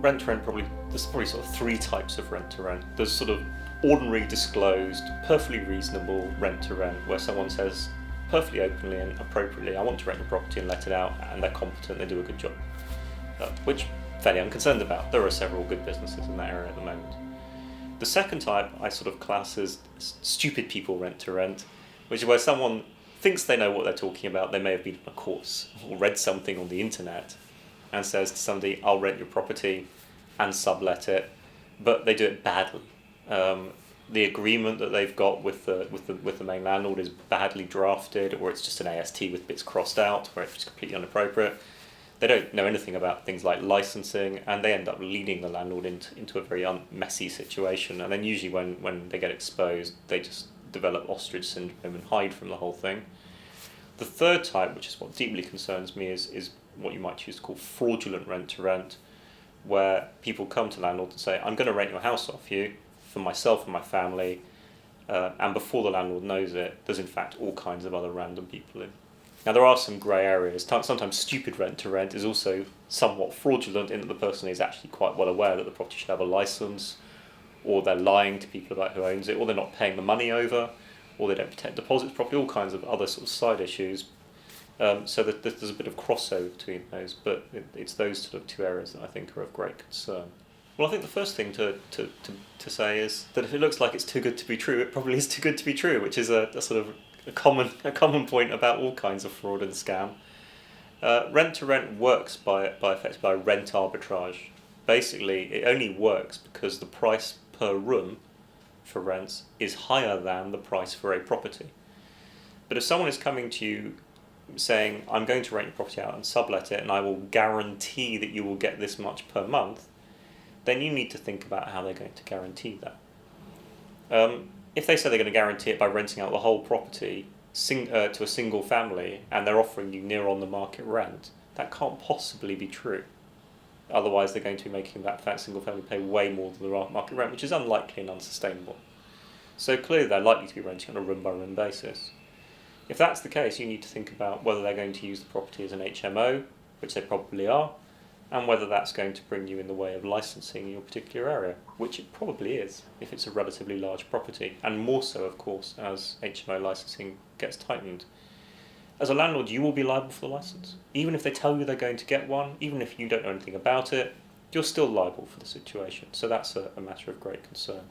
rent to rent, there's probably sort of three types of rent to rent. There's sort of ordinary, disclosed, perfectly reasonable rent to rent, where someone says perfectly openly and appropriately, I want to rent your property and let it out, and they're competent, they do a good job, which I'm fairly unconcerned about. There are several good businesses in that area at the moment. The second type I sort of class as stupid people rent to rent, which is where someone thinks they know what they're talking about. They may have been on a course or read something on the internet and says to somebody, I'll rent your property and sublet it, but they do it badly. The agreement that they've got with the main landlord is badly drafted, or it's just an AST with bits crossed out, where it's completely inappropriate. They don't know anything about things like licensing, and they end up leading the landlord into a very messy situation. And then usually when they get exposed, they just develop ostrich syndrome and hide from the whole thing. The third type, which is what deeply concerns me, is what you might choose to call fraudulent rent to rent, where people come to landlords and say, I'm going to rent your house off you for myself and my family, and before the landlord knows it, there's in fact all kinds of other random people in. Now there are some grey areas. Sometimes stupid rent to rent is also somewhat fraudulent in that the person is actually quite well aware that the property should have a licence, or they're lying to people about who owns it, or they're not paying the money over, or they don't protect deposits properly, all kinds of other sort of side issues. So that there's a bit of crossover between those, but it's those sort of two areas that I think are of great concern. Well, I think the first thing to say is that if it looks like it's too good to be true, it probably is too good to be true, which is a sort of a common point about all kinds of fraud and scam. Rent to rent works effectively by rent arbitrage. Basically, it only works because the price per room for rents is higher than the price for a property. But if someone is coming to you saying, I'm going to rent your property out and sublet it, and I will guarantee that you will get this much per month, then you need to think about how they're going to guarantee that. If they say they're going to guarantee it by renting out the whole property to a single family, and they're offering you near on the market rent, that can't possibly be true. Otherwise, they're going to be making that single family pay way more than the market rent, which is unlikely and unsustainable. So clearly they're likely to be renting on a room-by-room basis. If that's the case, you need to think about whether they're going to use the property as an HMO, which they probably are, and whether that's going to bring you in the way of licensing your particular area, which it probably is if it's a relatively large property, and more so, of course, as HMO licensing gets tightened. As a landlord, you will be liable for the license. Even if they tell you they're going to get one, even if you don't know anything about it, you're still liable for the situation. So that's a matter of great concern.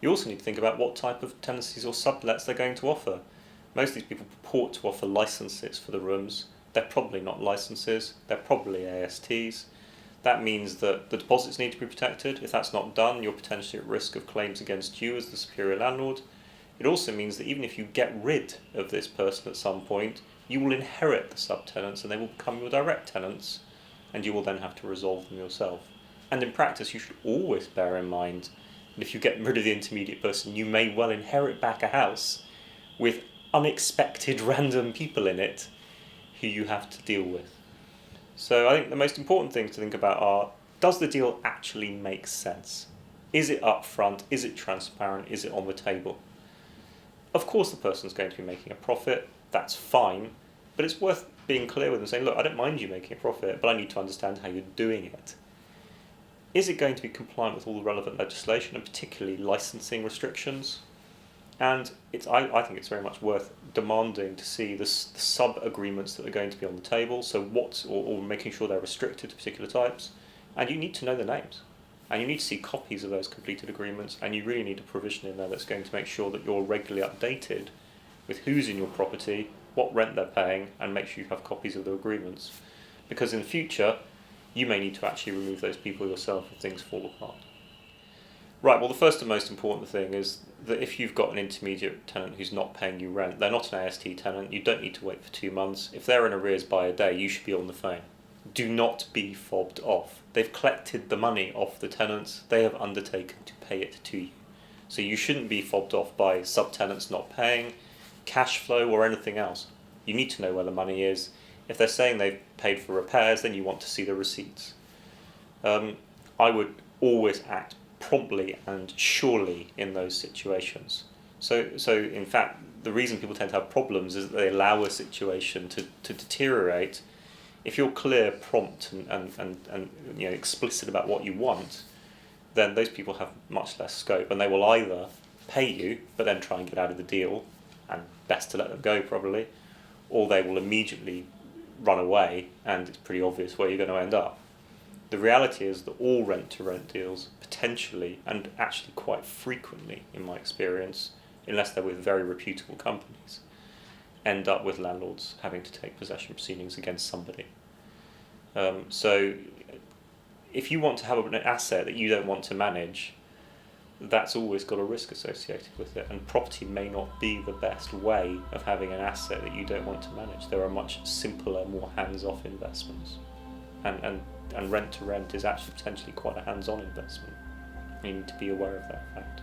You also need to think about what type of tenancies or sublets they're going to offer. Most of these people purport to offer licenses for the rooms. They're probably not licenses, they're probably ASTs. That means that the deposits need to be protected. If that's not done, you're potentially at risk of claims against you as the superior landlord. It also means that even if you get rid of this person at some point, you will inherit the subtenants and they will become your direct tenants, and you will then have to resolve them yourself. And in practice, you should always bear in mind that if you get rid of the intermediate person, you may well inherit back a house with unexpected random people in it who you have to deal with. So I think the most important things to think about are, does the deal actually make sense? Is it upfront? Is it transparent? Is it on the table? Of course the person's going to be making a profit, that's fine, but it's worth being clear with them, saying, look, I don't mind you making a profit, but I need to understand how you're doing it. Is it going to be compliant with all the relevant legislation, and particularly licensing restrictions? And I think it's very much worth demanding to see the sub-agreements that are going to be on the table, so or making sure they're restricted to particular types, and you need to know the names. And you need to see copies of those completed agreements, and you really need a provision in there that's going to make sure that you're regularly updated with who's in your property, what rent they're paying, and make sure you have copies of the agreements. Because in the future, you may need to actually remove those people yourself if things fall apart. Right, well the first and most important thing is that if you've got an intermediate tenant who's not paying you rent, they're not an AST tenant, you don't need to wait for 2 months. If they're in arrears by a day, you should be on the phone. Do not be fobbed off. They've collected the money off the tenants, they have undertaken to pay it to you. So you shouldn't be fobbed off by subtenants not paying, cash flow or anything else. You need to know where the money is. If they're saying they've paid for repairs, then you want to see the receipts. I would always act promptly and surely in those situations. So in fact, the reason people tend to have problems is that they allow a situation to deteriorate if you're clear, prompt, and explicit about what you want, then those people have much less scope, and they will either pay you but then try and get out of the deal, and best to let them go probably, or they will immediately run away, and it's pretty obvious where you're going to end up. The reality is that all rent-to-rent deals potentially, and actually quite frequently in my experience, unless they're with very reputable companies, end up with landlords having to take possession proceedings against somebody. So if you want to have an asset that you don't want to manage, that's always got a risk associated with it, and property may not be the best way of having an asset that you don't want to manage. There are much simpler, more hands-off investments, and rent-to-rent is actually potentially quite a hands-on investment. You need to be aware of that fact.